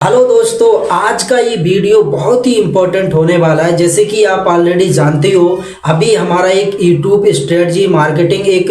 Hello दोस्तों, आज का ये वीडियो बहुत ही इम्पोर्टेंट होने वाला है। जैसे कि आप ऑलरेडी जानते हो, अभी हमारा एक यूट्यूब स्ट्रेटजी मार्केटिंग एक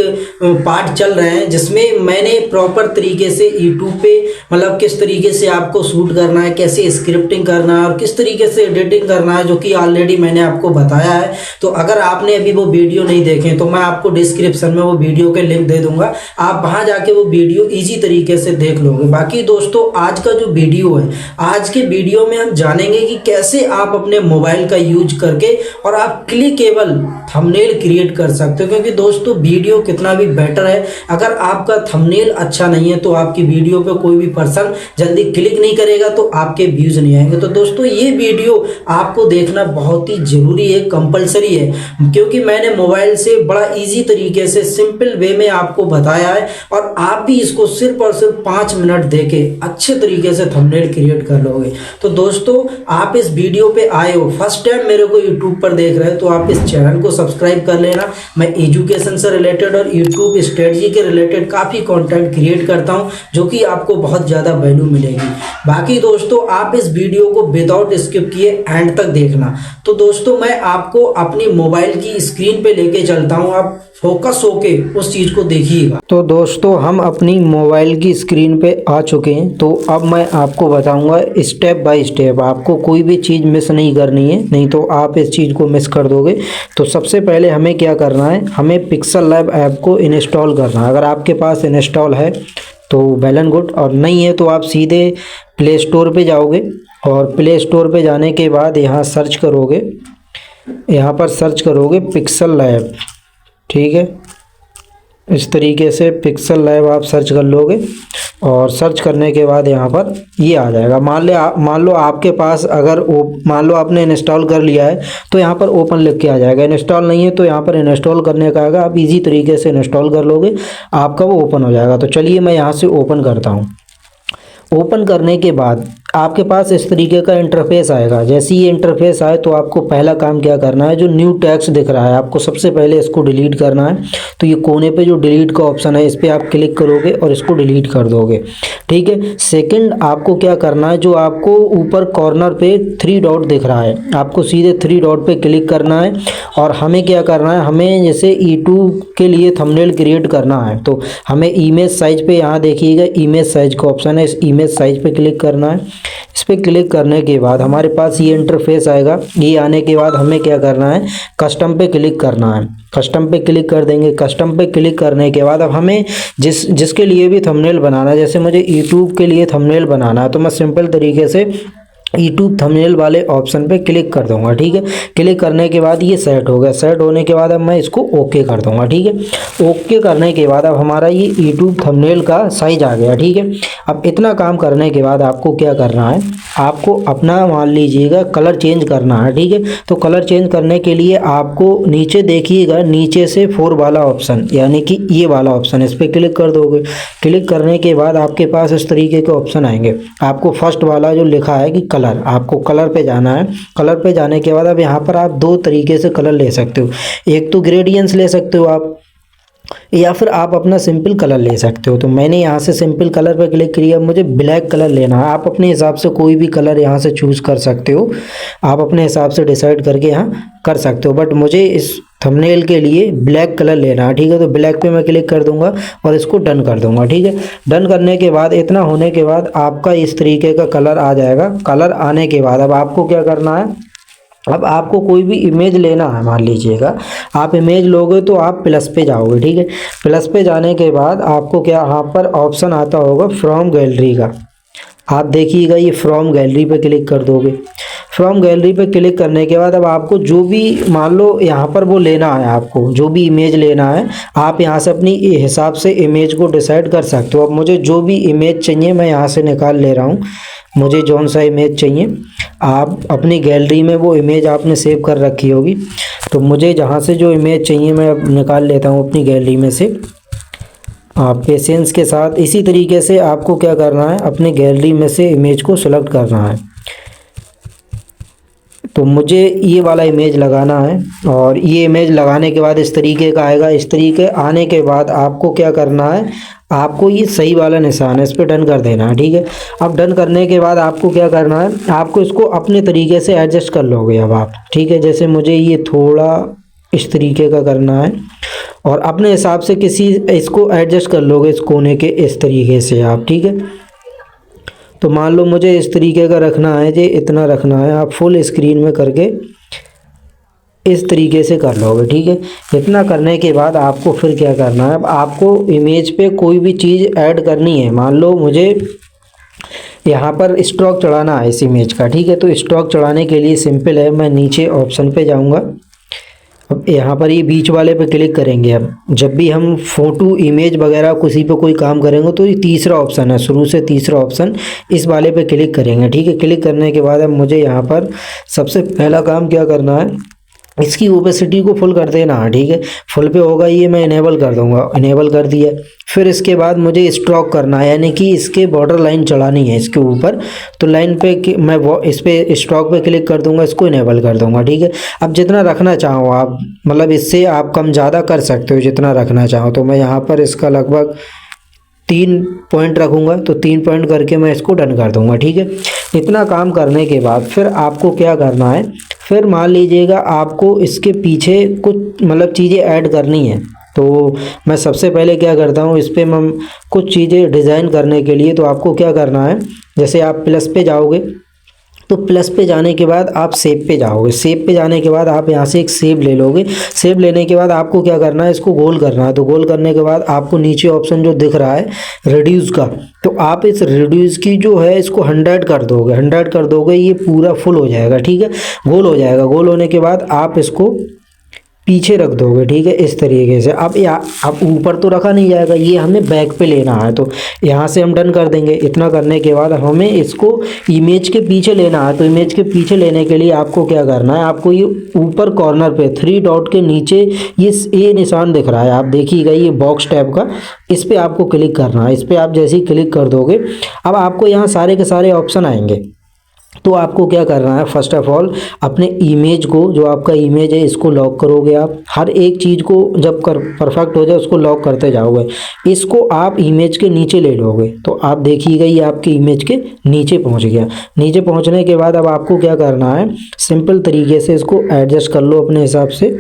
पार्ट चल रहे हैं, जिसमें मैंने प्रॉपर तरीके से यूट्यूब पे मतलब किस तरीके से आपको शूट करना है, कैसे स्क्रिप्टिंग करना है और किस तरीके से एडिटिंग करना है, जो कि ऑलरेडी मैंने आपको बताया है। तो अगर आपने अभी वो वीडियो नहीं देखे तो मैं आपको डिस्क्रिप्शन में वो वीडियो के लिंक दे दूंगा, आप वहाँ जाके वो वीडियो ईजी तरीके से देख लोगे। बाकी दोस्तों, आज का जो वीडियो है, आज के वीडियो में हम जानेंगे कि कैसे आप अपने मोबाइल का यूज करके और आप क्लिकेबल थंबनेल क्रिएट कर सकते हो। क्योंकि दोस्तों, वीडियो कितना भी बेटर है, अगर आपका थंबनेल अच्छा नहीं है तो आपकी वीडियो पे कोई भी पर्सन जल्दी क्लिक नहीं करेगा, तो आपके व्यूज नहीं आएंगे। तो दोस्तों, ये वीडियो आपको देखना बहुत ही जरूरी है, कंपलसरी है, क्योंकि मैंने मोबाइल से बड़ा इजी तरीके से सिंपल वे में आपको बताया है और आप भी इसको सिर्फ और सिर्फ 5 मिनट देके अच्छे तरीके से थंबनेल क्रिएट कर लोगे। तो दोस्तों, आप इस वीडियो पे आए हो, फर्स्ट टाइम मेरे को यूट्यूब पर देख रहे हो, तो आप इस चैनल को सब्सक्राइब कर लेना। मैं एजुकेशन से रिलेटेड और यूट्यूब स्ट्रेटजी के रिलेटेड काफ़ी कंटेंट क्रिएट करता हूं, जो कि आपको बहुत ज़्यादा वैल्यू मिलेगी। बाकी दोस्तों, आप इस वीडियो को विदाउट स्किप किए एंड तक देखना। तो दोस्तों, मैं आपको अपनी मोबाइल की स्क्रीन पे लेके चलता हूँ, आप फोकस होके उस चीज़ को देखिएगा। तो दोस्तों, हम अपनी मोबाइल की स्क्रीन पे आ चुके हैं। तो अब मैं आपको बताऊंगा स्टेप बाय स्टेप, आपको कोई भी चीज़ मिस नहीं करनी है, नहीं तो आप इस चीज़ को मिस कर दोगे। तो सबसे पहले हमें क्या करना है, हमें पिक्सल लैब ऐप को इंस्टॉल करना है। अगर आपके पास इंस्टॉल है तो वेल एंड गुड, और नहीं है तो आप सीधे प्ले स्टोर पर जाओगे और प्ले स्टोर पर जाने के बाद यहाँ सर्च करोगे, यहाँ पर सर्च करोगे पिक्सल लैब। ठीक है, इस तरीके से पिक्सल लैब आप सर्च कर लोगे और सर्च करने के बाद यहाँ पर ये आ जाएगा। मान लो आपके पास अगर मान लो आपने इंस्टॉल कर लिया है तो यहाँ पर ओपन लिख के आ जाएगा। इंस्टॉल नहीं है तो यहाँ पर इंस्टॉल करने का आएगा, आप इजी तरीके से इंस्टॉल कर लोगे, आपका वो ओपन हो जाएगा। तो चलिए मैं यहाँ से ओपन करता हूँ। ओपन करने के बाद आपके पास इस तरीके का इंटरफेस आएगा। जैसे ये इंटरफेस आए तो आपको पहला काम क्या करना है, जो न्यू टेक्स्ट दिख रहा है आपको सबसे पहले इसको डिलीट करना है। तो ये कोने पे जो डिलीट का ऑप्शन है, इस पर आप क्लिक करोगे और इसको डिलीट कर दोगे। ठीक है। सेकंड, आपको क्या करना है, जो आपको ऊपर कॉर्नर पे 3 डॉट दिख रहा है, आपको सीधे 3 डॉट पे क्लिक करना है और हमें क्या करना है, हमें जैसे यूट्यूब के लिए थंबनेल क्रिएट करना है तो हमें इमेज साइज पे, यहाँ देखिएगा इमेज साइज का ऑप्शन है, इस इमेज साइज पे क्लिक करना है। इस पर क्लिक करने के बाद हमारे पास ये इंटरफेस आएगा। ये आने के बाद हमें क्या करना है, कस्टम पे क्लिक करना है। कस्टम पे क्लिक कर देंगे। कस्टम पे क्लिक करने के बाद अब हमें जिसके लिए भी थंबनेल बनाना है, जैसे मुझे यूट्यूब के लिए थंबनेल बनाना है तो मैं सिंपल तरीके से यूट्यूब थंबनेल वाले ऑप्शन पे क्लिक कर दूंगा। ठीक है। क्लिक करने के बाद ये सेट हो गया। सेट होने के बाद अब मैं इसको ओके कर दूंगा। ठीक है। ओके करने के बाद अब हमारा ये यूट्यूब थंबनेल का साइज आ गया। ठीक है। अब इतना काम करने के बाद आपको क्या करना है, आपको अपना मान लीजिएगा कलर चेंज करना है। ठीक है। तो कलर चेंज करने के लिए आपको नीचे देखिएगा, नीचे से 4 वाला ऑप्शन, यानी कि ये वाला ऑप्शन, इस पर क्लिक कर दोगे। क्लिक करने के बाद आपके पास इस तरीके के ऑप्शन आएंगे। आपको फर्स्ट वाला जो लिखा है कि कलर, आपको कलर पे जाना है। कलर पे जाने के बाद अब यहाँ पर आप 2 तरीके से कलर ले सकते हो। एक तो ग्रेडियंट्स ले सकते हो आप, या फिर आप अपना सिंपल कलर ले सकते हो। तो मैंने यहाँ से सिंपल कलर पर क्लिक किया, मुझे ब्लैक कलर लेना है। आप अपने हिसाब से कोई भी कलर यहाँ से चूज़ कर सकते हो, आप अपने हिसाब से डिसाइड करके यहाँ कर सकते हो, बट मुझे इस थंबनेल के लिए ब्लैक कलर लेना है। ठीक है। तो ब्लैक पे मैं क्लिक कर दूंगा और इसको डन कर दूंगा। ठीक है। डन करने के बाद इतना होने के बाद आपका इस तरीके का कलर आ जाएगा। कलर आने के बाद अब आपको क्या करना है, अब आपको कोई भी इमेज लेना है, मान लीजिएगा आप इमेज लोगे तो आप प्लस पे जाओगे। ठीक है। प्लस पे जाने के बाद आपको क्या यहाँ पर ऑप्शन आता होगा फ्रॉम गैलरी का, आप देखिएगा ये फ्रॉम गैलरी पे क्लिक कर दोगे। फ्रॉम गैलरी पे क्लिक करने के बाद अब आपको जो भी मान लो यहाँ पर वो लेना है, आपको जो भी इमेज लेना है आप यहाँ से अपनी हिसाब से इमेज को डिसाइड कर सकते हो। अब मुझे जो भी इमेज चाहिए मैं यहाँ से निकाल ले रहा हूँ, मुझे जौन सा इमेज चाहिए। आप अपनी गैलरी में वो इमेज आपने सेव कर रखी होगी, तो मुझे जहाँ से जो इमेज चाहिए मैं अब निकाल लेता हूँ अपनी गैलरी में से। आप पेशेंस के साथ इसी तरीके से आपको क्या करना है, अपनी गैलरी में से इमेज को सिलेक्ट करना है। तो मुझे ये वाला इमेज लगाना है और ये इमेज लगाने के बाद इस तरीके का आएगा। इस तरीके आने के बाद आपको क्या करना है, आपको ये सही वाला निशान है, इस पर डन कर देना है, ठीक है। अब डन करने के बाद आपको क्या करना है, आपको इसको अपने तरीके से एडजस्ट कर लोगे अब आप, ठीक है। जैसे मुझे ये थोड़ा इस तरीके का करना है और अपने हिसाब से किसी इसको एडजस्ट कर लोगे इस कोने के इस तरीके से आप, ठीक है। तो मान लो मुझे इस तरीके का रखना है, ये इतना रखना है, आप फुल स्क्रीन में करके इस तरीके से कर लोगे, ठीक है। इतना करने के बाद आपको फिर क्या करना है, अब आपको इमेज पे कोई भी चीज़ ऐड करनी है। मान लो मुझे यहाँ पर स्टॉक चढ़ाना है इस इमेज का, ठीक है। तो स्टॉक चढ़ाने के लिए सिंपल है, मैं नीचे ऑप्शन पे जाऊँगा। अब यहाँ पर ये बीच वाले पे क्लिक करेंगे। अब जब भी हम फ़ोटो इमेज वगैरह किसी पे कोई काम करेंगे तो ये तीसरा ऑप्शन है, शुरू से तीसरा ऑप्शन, इस वाले पे क्लिक करेंगे, ठीक है। क्लिक करने के बाद अब मुझे यहाँ पर सबसे पहला काम क्या करना है, इसकी ओपेसिटी को फुल कर देना है, ठीक है। फुल पे होगा ये, मैं इनेबल कर दूंगा, इनेबल कर दिया। फिर इसके बाद मुझे स्ट्रोक करना है, यानी कि इसके बॉर्डर लाइन चढ़ानी है इसके ऊपर। तो लाइन पे मैं वो इस पे स्ट्रोक पे क्लिक कर दूंगा, इसको इनेबल कर दूंगा, ठीक है। अब जितना रखना चाहो आप, मतलब इससे आप कम ज़्यादा कर सकते हो जितना रखना चाहो। तो मैं यहाँ पर इसका लगभग 3 पॉइंट रखूँगा, तो 3 पॉइंट करके मैं इसको डन कर दूँगा, ठीक है। इतना काम करने के बाद फिर आपको क्या करना है, फिर मान लीजिएगा आपको इसके पीछे कुछ मतलब चीज़ें ऐड करनी है। तो मैं सबसे पहले क्या करता हूँ, इस पर मैं कुछ चीज़ें डिज़ाइन करने के लिए, तो आपको क्या करना है, जैसे आप प्लस पे जाओगे तो प्लस पे जाने के बाद आप सेव पे जाओगे। सेव पे जाने के बाद आप यहाँ से एक सेव ले लोगे। सेव लेने के बाद आपको क्या करना है, इसको गोल करना है। तो गोल करने के बाद आपको नीचे ऑप्शन जो दिख रहा है रिड्यूस का, तो आप इस रिड्यूस की जो है इसको 100 कर दोगे। 100 कर दोगे, ये पूरा फुल हो जाएगा, ठीक है, गोल हो जाएगा। गोल होने के बाद आप इसको पीछे रख दोगे, ठीक है, इस तरीके से। अब ऊपर तो रखा नहीं जाएगा, ये हमें बैक पे लेना है, तो यहाँ से हम डन कर देंगे। इतना करने के बाद हमें इसको इमेज के पीछे लेना है। तो इमेज के पीछे लेने के लिए आपको क्या करना है, आपको ये ऊपर कॉर्नर पे 3 डॉट के नीचे ये निशान दिख रहा है, आप देखिएगा, ये बॉक्स टाइप का, इस पर आपको क्लिक करना है। इस पर आप जैसे ही क्लिक कर दोगे, अब आपको यहाँ सारे के सारे ऑप्शन आएंगे। तो आपको क्या करना है, फर्स्ट ऑफ ऑल अपने इमेज को, जो आपका इमेज है, इसको लॉक करोगे आप। हर एक चीज़ को जब परफेक्ट हो जाए उसको लॉक करते जाओगे। इसको आप इमेज के नीचे ले लोगे, तो आप देखिएगा ये आपके इमेज के नीचे पहुंच गया। नीचे पहुंचने के बाद अब आपको क्या करना है, सिंपल तरीके से इसको एडजस्ट कर लो अपने हिसाब से।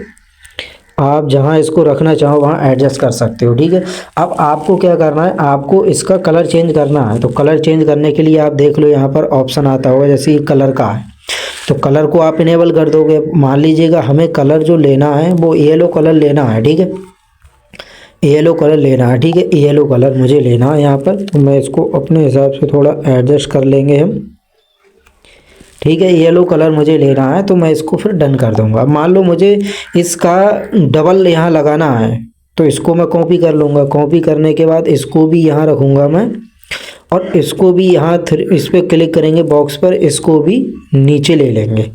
आप जहां इसको रखना चाहो वहां एडजस्ट कर सकते हो, ठीक है। अब आपको क्या करना है, आपको इसका कलर चेंज करना है। तो कलर चेंज करने के लिए आप देख लो यहाँ पर ऑप्शन आता होगा, जैसे ये कलर का है, तो कलर को आप इनेबल कर दोगे। मान लीजिएगा हमें कलर जो लेना है वो येलो कलर लेना है, ठीक है, येलो कलर लेना है, ठीक है। येलो कलर मुझे लेना है यहाँ पर, तो मैं इसको अपने हिसाब से थोड़ा एडजस्ट कर लेंगे हम, ठीक है। येलो कलर मुझे लेना है, तो मैं इसको फिर डन कर दूंगा। मान लो मुझे इसका डबल यहाँ लगाना है, तो इसको मैं कॉपी कर लूँगा। कॉपी करने के बाद इसको भी यहाँ रखूँगा मैं, और इसको भी यहाँ इस पर क्लिक करेंगे बॉक्स पर, इसको भी नीचे ले लेंगे।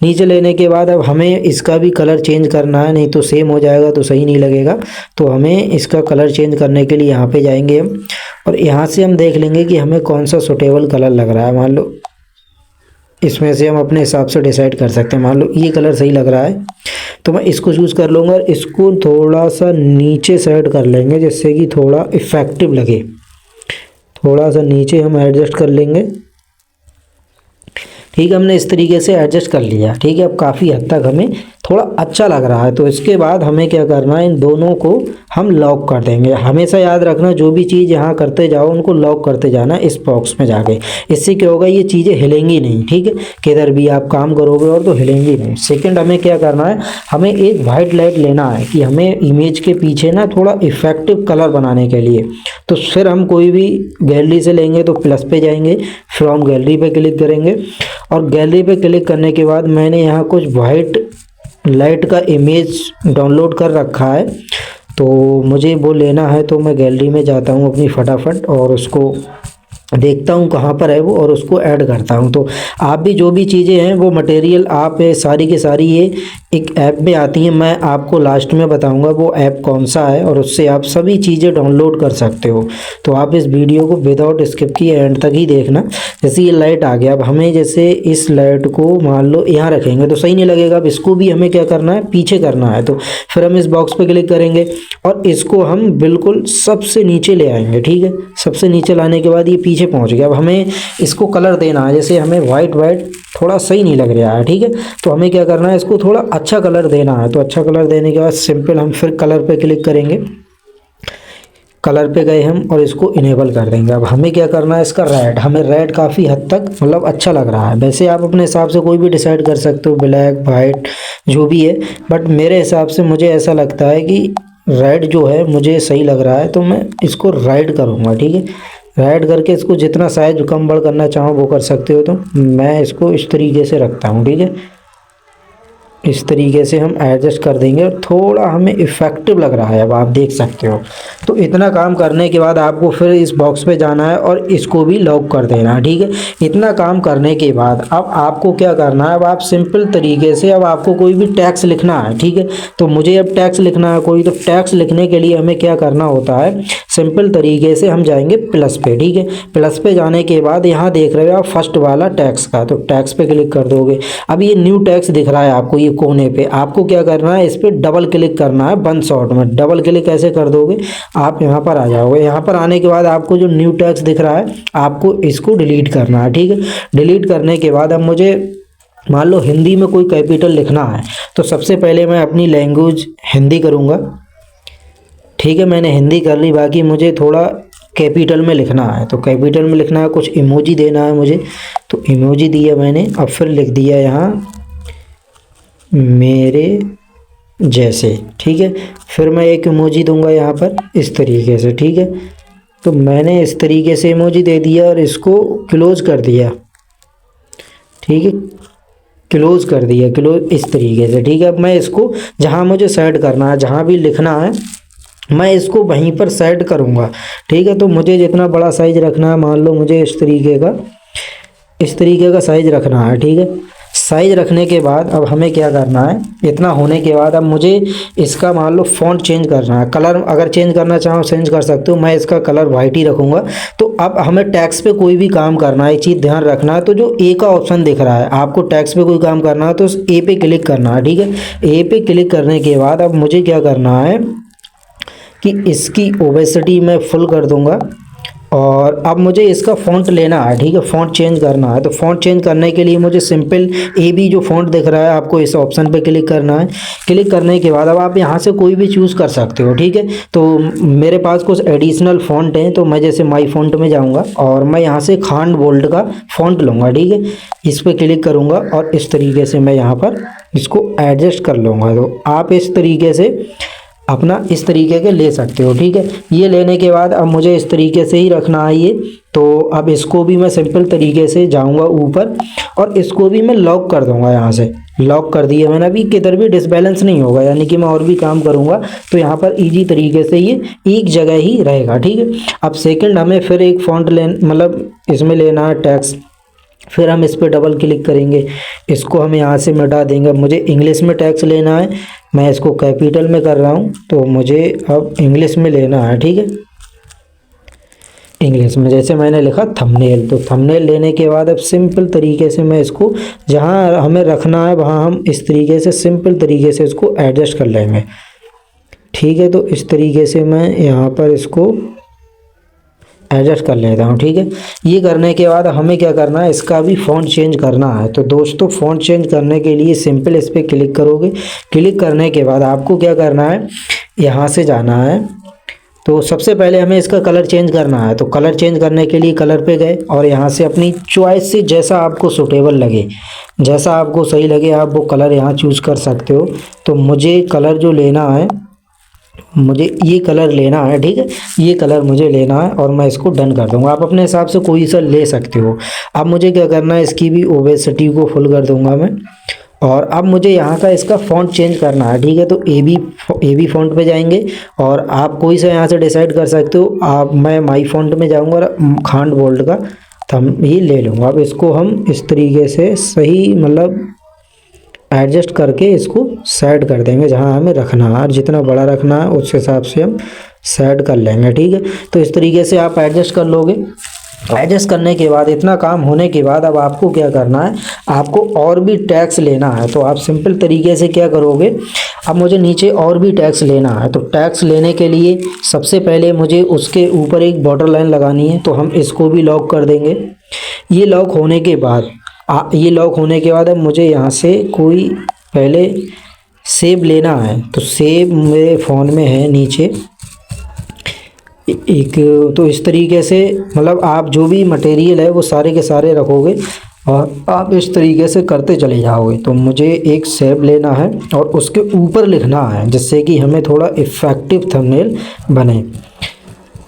नीचे लेने के बाद अब हमें इसका भी कलर चेंज करना है, नहीं तो सेम हो जाएगा तो सही नहीं लगेगा। तो हमें इसका कलर चेंज करने के लिए यहाँ पे जाएंगे हम, और यहाँ से हम देख लेंगे कि हमें कौन सा सूटेबल कलर लग रहा है। मान लो इसमें से हम अपने हिसाब से डिसाइड कर सकते हैं। मान लो ये कलर सही लग रहा है, तो मैं इसको चूज़ कर लूँगा। इसको थोड़ा सा नीचे साइड कर लेंगे, जिससे कि थोड़ा इफ़ेक्टिव लगे। थोड़ा सा नीचे हम एडजस्ट कर लेंगे, ठीक है। हमने इस तरीके से एडजस्ट कर लिया, ठीक है। अब काफ़ी हद तक हमें थोड़ा अच्छा लग रहा है। तो इसके बाद हमें क्या करना है, इन दोनों को हम लॉक कर देंगे। हमेशा याद रखना, जो भी चीज़ यहाँ करते जाओ उनको लॉक करते जाना इस बॉक्स में जाके। इससे क्या होगा, ये चीज़ें हिलेंगी नहीं, ठीक है। किधर भी आप काम करोगे और तो हिलेंगी नहीं। सेकंड हमें क्या करना है, हमें एक वाइट लाइट लेना है, कि हमें इमेज के पीछे ना थोड़ा इफेक्टिव कलर बनाने के लिए। तो फिर हम कोई भी गैलरी से लेंगे, तो प्लस पे जाएंगे, फिर हम गैलरी पे क्लिक करेंगे, और गैलरी पे क्लिक करने के बाद मैंने यहाँ कुछ वाइट लाइट का इमेज डाउनलोड कर रखा है, तो मुझे वो लेना है। तो मैं गैलरी में जाता हूँ अपनी फटाफट, और उसको देखता हूँ कहाँ पर है वो और उसको ऐड करता हूँ। तो आप भी जो भी चीज़ें हैं वो मटेरियल आप सारी की सारी ये एक ऐप में आती हैं। मैं आपको लास्ट में बताऊँगा वो ऐप कौन सा है और उससे आप सभी चीज़ें डाउनलोड कर सकते हो। तो आप इस वीडियो को विदाउट स्किप किए एंड तक ही देखना। जैसे ये लाइट आ गया, अब हमें जैसे इस लाइट को मान लो यहाँ रखेंगे तो सही नहीं लगेगा। अब इसको भी हमें क्या करना है, पीछे करना है। तो फिर हम इस बॉक्स पे क्लिक करेंगे और इसको हम बिल्कुल सबसे नीचे ले आएंगे। ठीक है, सबसे नीचे लाने के बाद ये पीछे पहुंच गया। अब हमें इसको कलर देना है, जैसे हमें वाइट वाइट थोड़ा सही नहीं लग रहा है। ठीक है, तो हमें क्या करना है, इसको थोड़ा अच्छा कलर देना है। तो अच्छा कलर देने के बाद सिंपल हम फिर कलर पे क्लिक करेंगे। कलर पे गए हम और इसको इनेबल कर देंगे। अब हमें क्या करना है, इसका रेड, हमें रेड काफ़ी हद तक मतलब अच्छा लग रहा है। वैसे आप अपने हिसाब से कोई भी डिसाइड कर सकते हो, ब्लैक वाइट जो भी है, बट मेरे हिसाब से मुझे ऐसा लगता है कि रेड जो है मुझे सही लग रहा है। तो मैं इसको राइड करूँगा। ठीक है, राइड करके इसको जितना साइज कम बढ़ करना चाहो वो कर सकते हो। तो मैं इसको इस तरीके से रखता हूँ। ठीक है, इस तरीके से हम एडजस्ट कर देंगे और थोड़ा हमें इफ़ेक्टिव लग रहा है, अब आप देख सकते हो। तो इतना काम करने के बाद आपको फिर इस बॉक्स पे जाना है और इसको भी लॉक कर देना है। ठीक है, इतना काम करने के बाद अब आपको क्या करना है, अब आप सिंपल तरीके से अब आपको कोई भी टैक्स लिखना है। ठीक है, तो मुझे अब टैक्स लिखना है कोई, तो टैक्स लिखने के लिए हमें क्या करना होता है, सिंपल तरीके से हम जाएंगे प्लस पे। ठीक है, प्लस पे जाने के बाद यहाँ देख रहे हो आप फर्स्ट वाला टैक्स का, तो टैक्स पे क्लिक कर दोगे। अब ये न्यू टैक्स दिख रहा है आपको ये कोने पे, आपको क्या करना है, इस पर डबल क्लिक करना है। वन शॉट में डबल क्लिक कैसे कर दोगे, आप यहाँ पर आ जाओगे। यहाँ पर आने के बाद आपको जो न्यू टैक्स दिख रहा है आपको इसको डिलीट करना है। ठीक है, डिलीट करने के बाद अब मुझे मान लो हिंदी में कोई कैपिटल लिखना है, तो सबसे पहले मैं अपनी लैंग्वेज हिंदी करूँगा। ठीक है, मैंने हिंदी कर ली, बाकी मुझे थोड़ा कैपिटल में लिखना है। तो कैपिटल में लिखना है, कुछ इमोजी देना है मुझे, तो इमोजी दिया मैंने। अब फिर लिख दिया यहाँ मेरे जैसे। ठीक है, फिर मैं एक इमोजी दूंगा यहाँ पर इस तरीके से। ठीक है, तो मैंने इस तरीके से इमोजी दे दिया और इसको क्लोज कर दिया। ठीक है, क्लोज कर दिया, क्लोज इस तरीके से। ठीक है, अब मैं इसको जहाँ मुझे सेट करना है, जहाँ भी लिखना है मैं इसको वहीं पर सेट करूँगा। ठीक है, तो मुझे जितना बड़ा साइज रखना है, मान लो मुझे इस तरीके का साइज रखना है। ठीक है, साइज रखने के बाद अब हमें क्या करना है, इतना होने के बाद अब मुझे इसका मान लो फ़ॉन्ट चेंज करना है। कलर अगर चेंज करना चाहो चेंज कर सकते हो, मैं इसका कलर वाइट ही रखूँगा। तो अब हमें टैक्स पे कोई भी काम करना है, एक चीज़ ध्यान रखना है, तो जो ए का ऑप्शन दिख रहा है आपको टैक्स पे कोई काम करना है तो उस ए पे क्लिक करना है। ठीक है, ए पे क्लिक करने के बाद अब मुझे क्या करना है कि इसकी ओबेसिटी मैं फुल कर दूंगा और अब मुझे इसका फ़ॉन्ट लेना है। ठीक है, फ़ॉन्ट चेंज करना है। तो फ़ॉन्ट चेंज करने के लिए मुझे सिंपल ए बी जो फ़ॉन्ट दिख रहा है आपको इस ऑप्शन पे क्लिक करना है। क्लिक करने के बाद अब आप यहाँ से कोई भी चूज़ कर सकते हो। ठीक है, तो मेरे पास कुछ एडिशनल फ़ॉन्ट हैं, तो मैं जैसे माई फ़ॉन्ट में जाऊँगा और मैं यहाँ से खांड बोल्ड का फ़ॉन्ट लूँगा। ठीक है, इस पर क्लिक करूँगा और इस तरीके से मैं यहाँ पर इसको एडजस्ट कर लूँगा। तो आप इस तरीके से अपना इस तरीके के ले सकते हो। ठीक है, ये लेने के बाद अब मुझे इस तरीके से ही रखना है ये। तो अब इसको भी मैं सिंपल तरीके से जाऊंगा ऊपर और इसको भी मैं लॉक कर दूंगा। यहाँ से लॉक कर दिया मैंने, अभी किधर भी डिसबैलेंस नहीं होगा, यानी कि मैं और भी काम करूंगा तो यहाँ पर इजी तरीके से ये एक जगह ही रहेगा। ठीक है, अब सेकंड हमें फिर एक फ़ॉन्ट मतलब इसमें लेना है टैक्स। फिर हम इस पर डबल क्लिक करेंगे, इसको हम यहाँ से मिटा देंगे। मुझे इंग्लिश में टैक्स लेना है, मैं इसको कैपिटल में कर रहा हूँ तो मुझे अब इंग्लिश में लेना है। ठीक है, इंग्लिश में जैसे मैंने लिखा थंबनेल, तो थंबनेल लेने के बाद अब सिंपल तरीके से मैं इसको जहाँ हमें रखना है वहाँ हम इस तरीके से सिंपल तरीके से इसको एडजस्ट कर लेंगे। ठीक है, तो इस तरीके से मैं यहाँ पर इसको एडजस्ट कर लेता हूँ। ठीक है, ये करने के बाद हमें क्या करना है, इसका भी फ़ॉन्ट चेंज करना है। तो दोस्तों फ़ॉन्ट चेंज करने के लिए सिंपल इस पर क्लिक करोगे। क्लिक करने के बाद आपको क्या करना है, यहाँ से जाना है। तो सबसे पहले हमें इसका कलर चेंज करना है। तो कलर चेंज करने के लिए कलर पे गए और यहाँ से अपनी चॉइस से जैसा आपको सूटेबल लगे, जैसा आपको सही लगे आप वो कलर यहाँ चूज़ कर सकते हो। तो मुझे कलर जो लेना है, मुझे ये कलर लेना है। ठीक है, ये कलर मुझे लेना है और मैं इसको डन कर दूंगा। आप अपने हिसाब से कोई सा ले सकते हो। अब मुझे क्या करना है, इसकी भी ओबेसिटी को फुल कर दूंगा मैं और अब मुझे यहाँ का इसका फ़ॉन्ट चेंज करना है, ठीक है। तो ए बी फ़ॉन्ट पे जाएंगे और आप कोई सा यहाँ से डिसाइड कर सकते हो। आप मैं माई फ़ॉन्ट में जाऊँगा और खांड बोल्ड का थंब ही ले लूँगा। अब इसको हम इस तरीके से सही मतलब एडजस्ट करके इसको सेट कर देंगे जहाँ हमें रखना है, और जितना बड़ा रखना है उस हिसाब से हम सेट कर लेंगे, ठीक है। तो इस तरीके से आप एडजस्ट कर लोगे। एडजस्ट करने के बाद इतना काम होने के बाद अब आपको क्या करना है, आपको और भी टैक्स लेना है। तो आप सिंपल तरीके से क्या करोगे, अब मुझे नीचे और भी टैक्स लेना है। तो टैक्स लेने के लिए सबसे पहले मुझे उसके ऊपर एक बॉर्डर लाइन लगानी है, तो हम इसको भी लॉक कर देंगे। ये लॉक होने के बाद अब मुझे यहाँ से कोई पहले सेब लेना है। तो सेब मेरे फ़ोन में है नीचे एक। तो इस तरीके से मतलब आप जो भी मटेरियल है वो सारे के सारे रखोगे और आप इस तरीके से करते चले जाओगे। तो मुझे एक सेब लेना है और उसके ऊपर लिखना है, जिससे कि हमें थोड़ा इफ़ेक्टिव थंबनेल बने।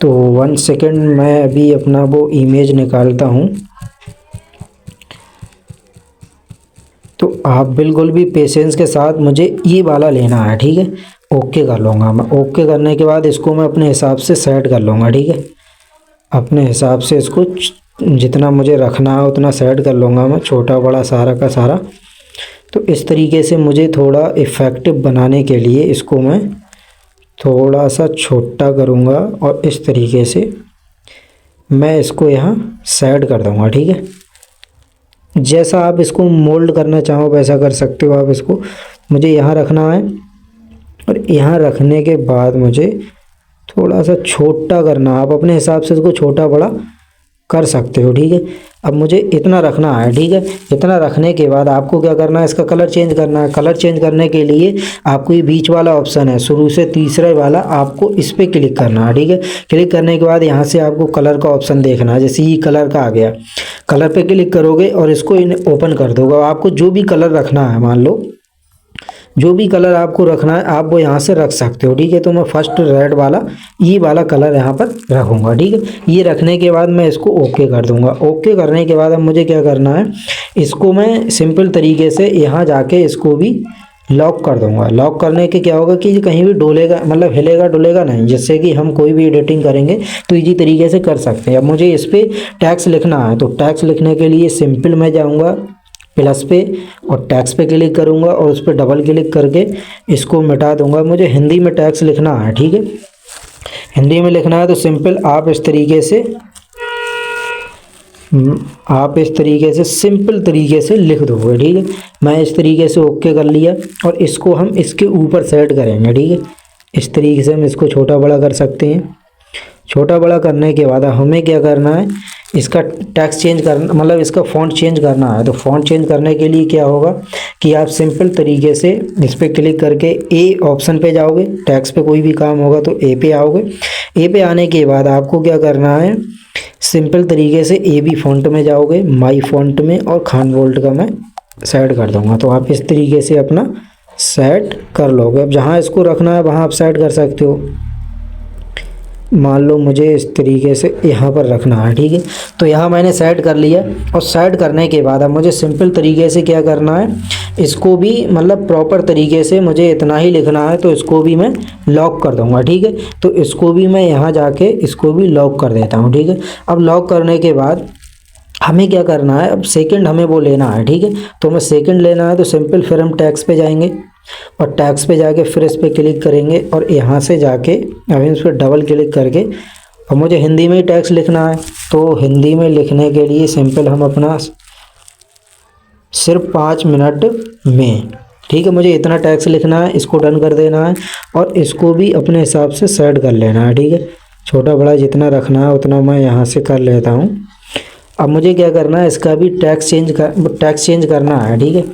तो 1 सेकेंड, मैं अभी अपना वो इमेज निकालता हूँ। तो आप बिल्कुल भी पेशेंस के साथ मुझे ये वाला लेना है, ठीक है। ओके कर लूँगा मैं। ओके करने के बाद इसको मैं अपने हिसाब से सेट कर लूँगा, ठीक है। अपने हिसाब से इसको जितना मुझे रखना है उतना सेट कर लूँगा मैं, छोटा बड़ा सारा का सारा। तो इस तरीके से मुझे थोड़ा इफ़ेक्टिव बनाने के लिए इसको मैं थोड़ा सा छोटा करूँगा और इस तरीके से मैं इसको यहाँ सेट कर दूँगा, ठीक है। जैसा आप इसको मोल्ड करना चाहो वैसा कर सकते हो आप इसको। मुझे यहाँ रखना है और यहाँ रखने के बाद मुझे थोड़ा सा छोटा करना है। आप अपने हिसाब से इसको छोटा बड़ा कर सकते हो, ठीक है। अब मुझे इतना रखना है, ठीक है। इतना रखने के बाद आपको क्या करना है, इसका कलर चेंज करना है। कलर चेंज करने के लिए आपको ये बीच वाला ऑप्शन है, शुरू से तीसरा वाला, आपको इस पर क्लिक करना है, ठीक है। क्लिक करने के बाद यहाँ से आपको कलर का ऑप्शन देखना है। जैसे ये कलर का आ गया, कलर पे क्लिक करोगे और इसको ओपन कर दोगे। आपको जो भी कलर रखना है, मान लो जो भी कलर आपको रखना है आप वो यहाँ से रख सकते हो, ठीक है। तो मैं फर्स्ट रेड वाला ये वाला कलर यहाँ पर रखूँगा, ठीक है। ये रखने के बाद मैं इसको ओके कर दूँगा। ओके करने के बाद अब मुझे क्या करना है, इसको मैं सिंपल तरीके से यहाँ जाके इसको भी लॉक कर दूँगा। लॉक करने के क्या होगा कि कहीं भी डोलेगा, मतलब हिलेगा डुलेगा नहीं, जिससे कि हम कोई भी एडिटिंग करेंगे तो इजी तरीके से कर सकते हैं। अब मुझे इस पर टैक्स लिखना है, तो टैक्स लिखने के लिए सिंपल मैं जाऊँगा प्लस पे और टैक्स पे क्लिक करूँगा और उस पर डबल क्लिक करके इसको मिटा दूँगा। मुझे हिंदी में टैक्स लिखना है, ठीक है। हिंदी में लिखना है तो सिंपल आप इस तरीके से सिंपल तरीके से लिख दोगे, ठीक है। मैं इस तरीके से ओके कर लिया और इसको हम इसके ऊपर सेट करेंगे, ठीक है। इस तरीके से हम इसको छोटा बड़ा कर सकते हैं। छोटा बड़ा करने के बाद हमें क्या करना है, इसका टैक्स चेंज करना, मतलब इसका फ़ॉन्ट चेंज करना है। तो फ़ॉन्ट चेंज करने के लिए क्या होगा कि आप सिंपल तरीके से इस पर क्लिक करके ए ऑप्शन पे जाओगे। टैक्स पे कोई भी काम होगा तो ए पे आओगे। ए पे आने के बाद आपको क्या करना है, सिंपल तरीके से ए बी फ़ॉन्ट में जाओगे, माई फ़ॉन्ट में, और खान बोल्ड का मैं सेट कर दूँगा। तो आप इस तरीके से अपना सेट कर लोगे। अब जहाँ इसको रखना है वहाँ आप सेट कर सकते हो। मान लो मुझे इस तरीके से यहाँ पर रखना है, ठीक है। तो यहाँ मैंने सेट कर लिया और सेट करने के बाद अब मुझे सिंपल तरीके से क्या करना है, इसको भी मतलब प्रॉपर तरीके से मुझे इतना ही लिखना है। तो इसको भी मैं लॉक कर दूँगा, ठीक है। तो इसको भी मैं यहाँ जाके इसको भी लॉक कर देता हूँ, ठीक है। अब लॉक करने के बाद हमें क्या करना है, अब सेकंड हमें वो लेना है, ठीक है। तो हमें सेकंड लेना है तो सिंपल फिर हम टैक्स पे जाएंगे और टैक्स पे जाके फिर इस पर क्लिक करेंगे और यहाँ से जाके अभी इस पर डबल क्लिक करके, और मुझे हिंदी में ही टैक्स लिखना है। तो हिंदी में लिखने के लिए सिंपल हम अपना सिर्फ 5 मिनट में, ठीक है, मुझे इतना टैक्स लिखना है। इसको डन कर देना है और इसको भी अपने हिसाब से सेट कर लेना है, ठीक है। छोटा बड़ा जितना रखना है उतना मैं यहाँ से कर लेता हूँ। अब मुझे क्या करना है, इसका भी टैक्स चेंज करना है, ठीक है।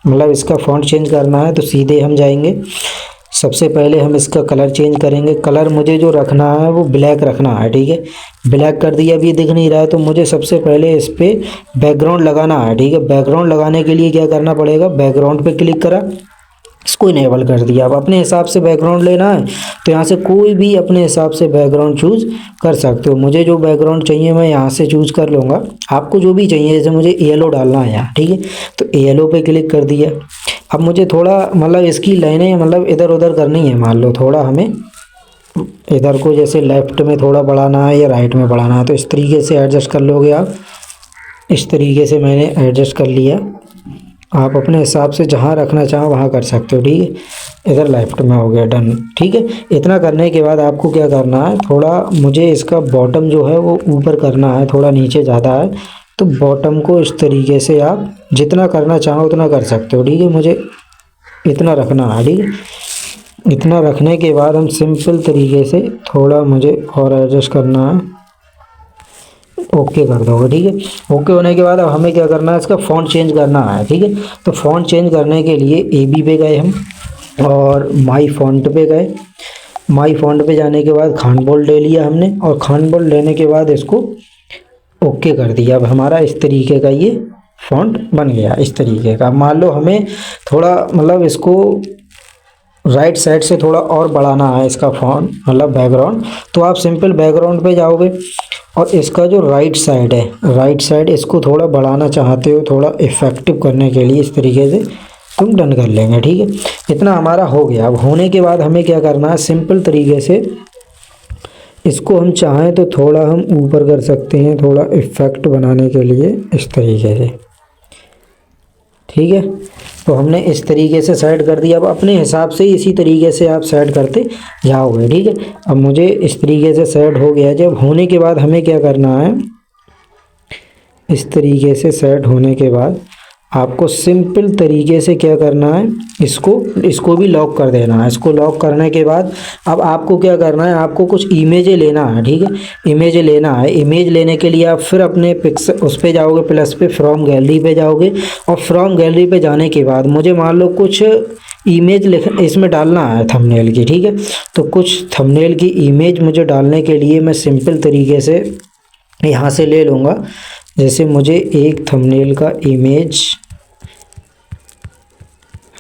मतलब इसका फ़ॉन्ट चेंज करना है। तो सीधे हम जाएंगे, सबसे पहले हम इसका कलर चेंज करेंगे। कलर मुझे जो रखना है वो ब्लैक रखना है, ठीक है। ब्लैक कर दिया, अभी दिख नहीं रहा है। तो मुझे सबसे पहले इस पर बैकग्राउंड लगाना है, ठीक है। बैकग्राउंड लगाने के लिए क्या करना पड़ेगा, बैकग्राउंड पे क्लिक करा इसको इनेबल कर दिया। अब अपने हिसाब से बैकग्राउंड लेना है तो यहाँ से कोई भी अपने हिसाब से बैकग्राउंड चूज़ कर सकते हो। मुझे जो बैकग्राउंड चाहिए मैं यहाँ से चूज़ कर लूँगा, आपको जो भी चाहिए, जैसे मुझे येलो डालना है यहाँ, ठीक है, तो येलो पे क्लिक कर दिया। अब मुझे थोड़ा मतलब इसकी लाइनें मतलब इधर उधर करनी है, मान लो थोड़ा हमें इधर को जैसे लेफ़्ट में थोड़ा बढ़ाना है या राइट में बढ़ाना है, तो इस तरीके से एडजस्ट कर लोगे आप। इस तरीके से मैंने एडजस्ट कर लिया। आप अपने हिसाब से जहाँ रखना चाहो वहाँ कर सकते हो, ठीक है। इधर लेफ्ट में हो गया, डन, ठीक है। इतना करने के बाद आपको क्या करना है, थोड़ा मुझे इसका बॉटम जो है वो ऊपर करना है, थोड़ा नीचे ज़्यादा है, तो बॉटम को इस तरीके से आप जितना करना चाहो उतना कर सकते हो, ठीक है। मुझे इतना रखना है, ठीक है। इतना रखने के बाद हम सिंपल तरीके से थोड़ा मुझे और एडजस्ट करना है, ओके कर दोगे, ठीक है। ओके होने के बाद अब हमें क्या करना है, इसका फ़ॉन्ट चेंज करना है, ठीक है। तो फ़ॉन्ट चेंज करने के लिए AB पे गए हम और माई फ़ॉन्ट पे गए। माई फ़ॉन्ट पे जाने के बाद खान बोल्ड ले लिया हमने, और खान बोल्ड लेने के बाद इसको ओके कर दिया। अब हमारा इस तरीके का ये फ़ॉन्ट बन गया, इस तरीके का। मान लो हमें थोड़ा मतलब इसको राइट साइड से थोड़ा और बढ़ाना है इसका फ़ॉन्ट मतलब बैकग्राउंड, तो आप सिंपल बैकग्राउंड पे जाओगे और इसका जो राइट साइड है, राइट साइड इसको थोड़ा बढ़ाना चाहते हो थोड़ा इफ़ेक्टिव करने के लिए, इस तरीके से तुम डन कर लेंगे, ठीक है। इतना हमारा हो गया। अब होने के बाद हमें क्या करना है, सिंपल तरीके से इसको हम चाहें तो थोड़ा हम ऊपर कर सकते हैं, थोड़ा इफ़ेक्ट बनाने के लिए, इस तरीके से, ठीक है। तो हमने इस तरीके से सेट कर दिया। अब अपने हिसाब से इसी तरीके से आप सेट करते जाओगे, ठीक है। अब मुझे इस तरीके से सेट हो गया। जब होने के बाद हमें क्या करना है, इस तरीके से सेट होने के बाद आपको सिंपल तरीके से क्या करना है, इसको भी लॉक कर देना है। इसको लॉक करने के बाद अब आपको क्या करना है, आपको कुछ इमेजें लेना है, ठीक है। इमेज लेना है। इमेज लेने के लिए आप फिर अपने पिक्सल उस पे जाओगे, प्लस पे फ्रॉम गैलरी पे जाओगे, और फ्रॉम गैलरी पे जाने के बाद मुझे मान लो कुछ इमेज लिख इसमें डालना है थंबनेल की, ठीक है। तो कुछ थंबनेल की इमेज मुझे डालने के लिए मैं सिंपल तरीके से यहाँ से ले लूँगा। जैसे मुझे एक थंबनेल का इमेज,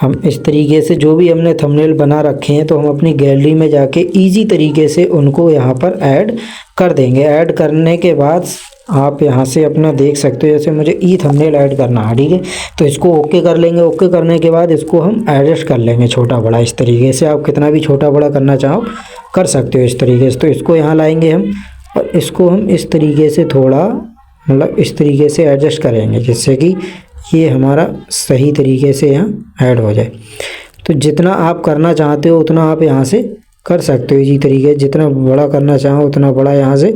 हम इस तरीके से जो भी हमने थंबनेल बना रखे हैं तो हम अपनी गैलरी में जाके इजी तरीके से उनको यहाँ पर ऐड कर देंगे। ऐड करने के बाद आप यहाँ से अपना देख सकते हो, जैसे मुझे ई थंबनेल ऐड करना है, ठीक है। तो इसको ओके कर लेंगे। ओके करने के बाद इसको हम एडजस्ट कर लेंगे छोटा बड़ा, इस तरीके से आप कितना भी छोटा बड़ा करना चाहो कर सकते हो इस तरीके से। तो इसको यहाँ लाएंगे हम और इसको हम इस तरीके से थोड़ा मतलब इस तरीके से एडजस्ट करेंगे, जिससे कि ये हमारा सही तरीके से यहाँ ऐड हो जाए। तो जितना आप करना चाहते हो उतना आप यहाँ से कर सकते हो इसी तरीके, जितना बड़ा करना चाहो उतना बड़ा यहाँ से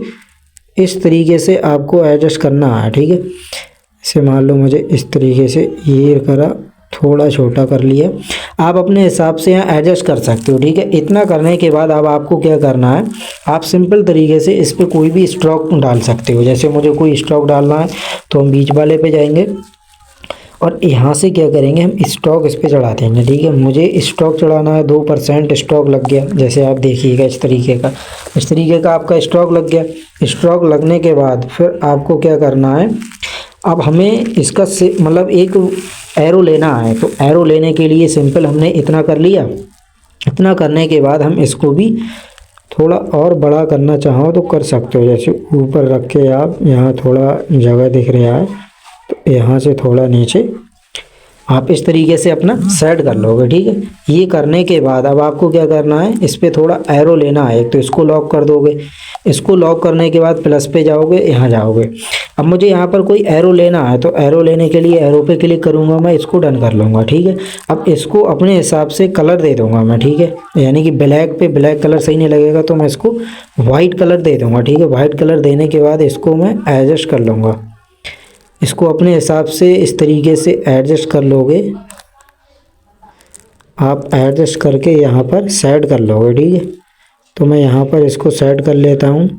इस तरीके से आपको एडजस्ट करना है, ठीक है। इसे मान लो मुझे इस तरीके से ये करा, थोड़ा छोटा कर लिया, आप अपने हिसाब से यहाँ एडजस्ट कर सकते हो, ठीक है। इतना करने के बाद अब आपको क्या करना है, आप सिंपल तरीके से इस पर कोई भी स्ट्रोक डाल सकते हो। जैसे मुझे कोई स्ट्रोक डालना है तो हम बीच वाले पे जाएंगे और यहाँ से क्या करेंगे, हम स्टॉक इस पर चढ़ा देंगे, ठीक है। मुझे स्टॉक चढ़ाना है, 2% स्टॉक लग गया, जैसे आप देखिएगा इस तरीके का आपका स्टॉक लग गया। स्टॉक लगने के बाद फिर आपको क्या करना है, अब हमें इसका मतलब एक एरो लेना है। तो एरो लेने के लिए सिंपल हमने इतना कर लिया। इतना करने के बाद हम इसको भी थोड़ा और बड़ा करना चाहो तो कर सकते हो। जैसे ऊपर रख के आप यहाँ थोड़ा जगह दिख रहा है तो यहाँ से थोड़ा नीचे आप इस तरीके से अपना सेट कर लोगे, ठीक है। ये करने के बाद अब आपको क्या करना है, इस पर थोड़ा एरो लेना है। एक तो इसको लॉक कर दोगे, इसको लॉक करने के बाद प्लस पे जाओगे, यहाँ जाओगे। अब मुझे यहाँ पर कोई एरो लेना है तो एरो लेने के लिए एरो पे क्लिक करूँगा, मैं इसको डन कर लूँगा, ठीक है। अब इसको अपने हिसाब से कलर दे दूँगा मैं, ठीक है। यानी कि ब्लैक पे ब्लैक कलर सही नहीं लगेगा तो मैं इसको वाइट कलर दे दूँगा, ठीक है। वाइट कलर देने के बाद इसको मैं एडजस्ट कर लूँगा। इसको अपने हिसाब से इस तरीके से एडजस्ट कर लोगे आप, एडजस्ट करके यहाँ पर सेट कर लोगे, ठीक है। तो मैं यहाँ पर इसको सेट कर लेता हूँ।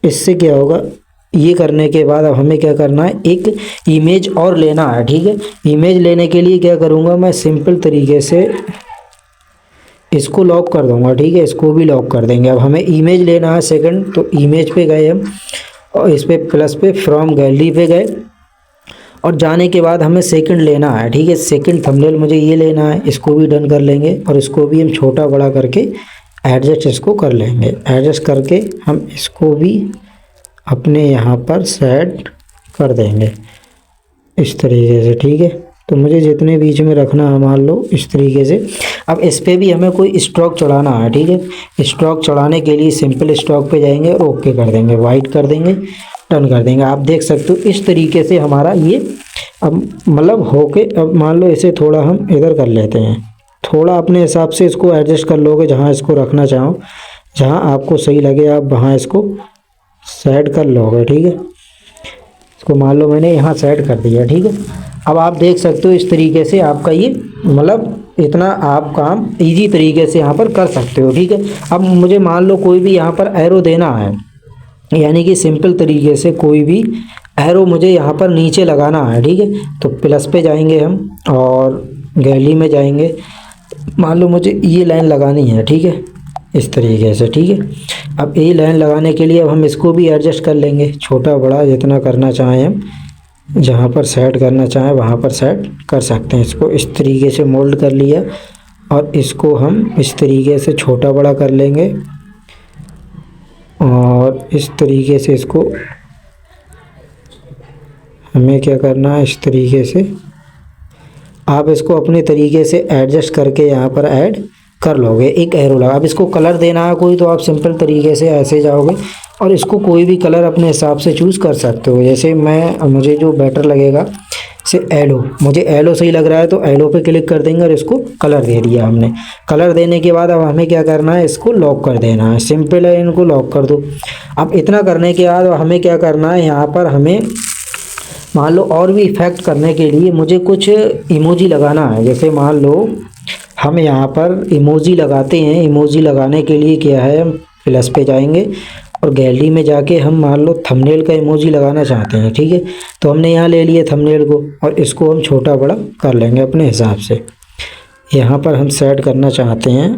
इससे क्या होगा, ये करने के बाद अब हमें क्या करना है, एक इमेज और लेना है, ठीक है। इमेज लेने के लिए क्या करूँगा, मैं सिंपल तरीके से इसको लॉक कर दूँगा, ठीक है। इसको भी लॉक कर देंगे। अब हमें इमेज लेना है सेकंड, तो इमेज पे गए हम और इस पे प्लस पे फ्रॉम गैलरी पे गए और जाने के बाद हमें सेकंड लेना है, ठीक है। सेकंड थंबनेल मुझे ये लेना है, इसको भी डन कर लेंगे और इसको भी हम छोटा बड़ा करके एडजस्ट इसको कर लेंगे। एडजस्ट करके हम इसको भी अपने यहाँ पर सेट कर देंगे इस तरीके से, ठीक है। तो मुझे जितने बीच में रखना है मान लो इस तरीके से। अब इस पर भी हमें कोई स्ट्रोक चढ़ाना है, ठीक है। स्ट्रोक चढ़ाने के लिए सिंपल स्ट्रोक पे जाएंगे, ओके कर देंगे, वाइट कर देंगे, टर्न कर देंगे। आप देख सकते हो इस तरीके से हमारा ये अब मतलब होके, अब मान लो इसे थोड़ा हम इधर कर लेते हैं, थोड़ा अपने हिसाब से इसको एडजस्ट कर लोगे, जहाँ इसको रखना चाहो, जहाँ आपको सही लगे आप वहाँ इसको सेट कर लोगे, ठीक है। इसको मान लो मैंने यहाँ सेट कर दिया, ठीक है। अब आप देख सकते हो इस तरीके से आपका ये मतलब इतना आप काम इजी तरीके से यहाँ पर कर सकते हो, ठीक है। अब मुझे मान लो कोई भी यहाँ पर एरो देना है, यानी कि सिंपल तरीके से कोई भी एरो मुझे यहाँ पर नीचे लगाना है, ठीक है। तो प्लस पे जाएंगे हम और गैलरी में जाएंगे, मान लो मुझे ये लाइन लगानी है, ठीक है, इस तरीके से, ठीक है। अब ये लाइन लगाने के लिए अब हम इसको भी एडजस्ट कर लेंगे, छोटा बड़ा जितना करना चाहें हम, जहाँ पर सेट करना चाहें वहाँ पर सेट कर सकते हैं। इसको इस तरीके से मोल्ड कर लिया और इसको हम इस तरीके से छोटा बड़ा कर लेंगे और इस तरीके से इसको हमें क्या करना है, इस तरीके से आप इसको अपने तरीके से एडजस्ट करके यहाँ पर ऐड कर लोगे। एक एरो लगा, अब इसको कलर देना है कोई, तो आप सिंपल तरीके से ऐसे जाओगे और इसको कोई भी कलर अपने हिसाब से चूज़ कर सकते हो। जैसे मुझे जो बेटर लगेगा से एलो, मुझे एलो सही लग रहा है तो एलो पे क्लिक कर देंगे और इसको कलर दे दिया हमने। कलर देने के बाद अब हमें क्या करना है, इसको लॉक कर देना है, सिंपल है, इनको लॉक कर दो। अब इतना करने के बाद हमें क्या करना है, यहाँ पर हमें मान लो और भी इफ़ेक्ट करने के लिए मुझे कुछ इमोजी लगाना है। जैसे मान लो हम यहाँ पर इमोजी लगाते हैं, इमोजी लगाने के लिए क्या है, हम प्लस पे जाएंगे और गैलरी में जाके हम मान लो थंबनेल का इमोजी लगाना चाहते हैं, ठीक है। तो हमने यहाँ ले लिए थंबनेल को और इसको हम छोटा बड़ा कर लेंगे अपने हिसाब से। यहाँ पर हम सेट करना चाहते हैं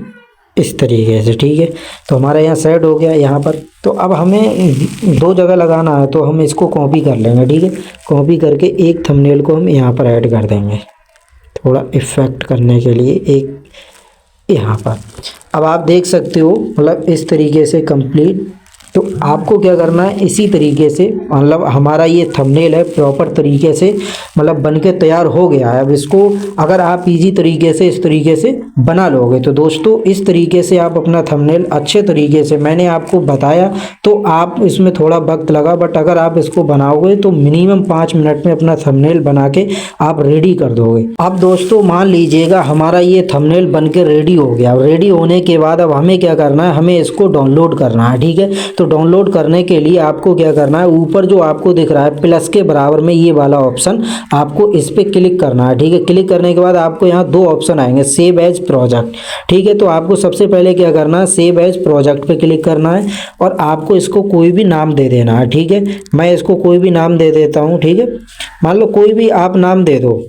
इस तरीके से, ठीक है। तो हमारा यहाँ सेट हो गया यहाँ पर। तो अब हमें दो जगह लगाना है तो हम इसको कॉपी कर लेंगे, ठीक है। कॉपी करके एक थंबनेल को हम यहाँ पर ऐड कर देंगे थोड़ा इफ़ेक्ट करने के लिए, एक यहाँ पर। अब आप देख सकते हो मतलब इस तरीके से कंप्लीट। तो आपको क्या करना है, इसी तरीके से मतलब हमारा ये थंबनेल है प्रॉपर तरीके से मतलब बन के तैयार हो गया है। अब इसको अगर आप इजी तरीके से इस तरीके से बना लोगे तो दोस्तों इस तरीके से आप अपना थंबनेल अच्छे तरीके से, मैंने आपको बताया तो आप इसमें थोड़ा वक्त लगा, बट अगर आप इसको बनाओगे तो मिनिमम 5 मिनट में अपना थंबनेल बना के आप रेडी कर दोगे। अब दोस्तों मान लीजिएगा हमारा ये थंबनेल बन के रेडी हो गया। रेडी होने के बाद अब हमें क्या करना है, हमें इसको डाउनलोड करना है, ठीक है। तो डाउनलोड करने के लिए आपको क्या करना है, ऊपर जो आपको दिख रहा है प्लस के बराबर में ये वाला ऑप्शन, आपको इस पर क्लिक करना है, ठीक है। क्लिक करने के बाद आपको यहाँ दो ऑप्शन आएंगे, सेव एज प्रोजेक्ट, ठीक है। तो आपको सबसे पहले क्या करना है, सेव एज प्रोजेक्ट पे क्लिक करना है और आपको इसको कोई भी नाम दे देना है, ठीक है। मैं इसको कोई भी नाम दे देता हूँ, ठीक है। मान लो कोई भी आप नाम दे दो,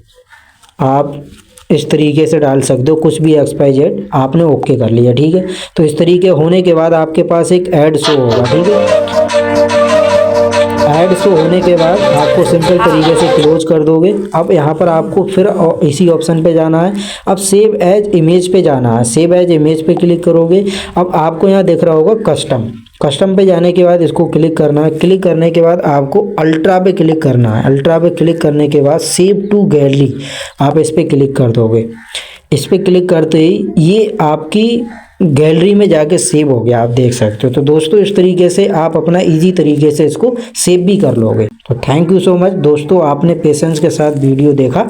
आप इस तरीके से डाल सकते हो कुछ भी XYZ, आपने ओके कर लिया, ठीक है। तो इस तरीके होने के बाद आपके पास एक ऐड शो होगा, ठीक है। ऐड शो होने के बाद आपको सिंपल तरीके से क्लोज कर दोगे। अब यहाँ पर आपको फिर इसी ऑप्शन पे जाना है, अब सेव एज इमेज पे जाना है। सेव एज इमेज पे क्लिक करोगे, अब आपको यहाँ दिख रहा होगा कस्टम, कस्टम पे जाने के बाद इसको क्लिक करना है। क्लिक करने के बाद आपको अल्ट्रा पे क्लिक करना है। अल्ट्रा पे क्लिक करने के बाद सेव टू गैलरी, आप इस पर क्लिक कर दोगे। इस पर क्लिक करते ही ये आपकी गैलरी में जाके सेव हो गया, आप देख सकते हो। तो दोस्तों इस तरीके से आप अपना इजी तरीके से इसको सेव भी कर लोगे। तो थैंक यू सो मच दोस्तों, आपने पेशेंस के साथ वीडियो देखा।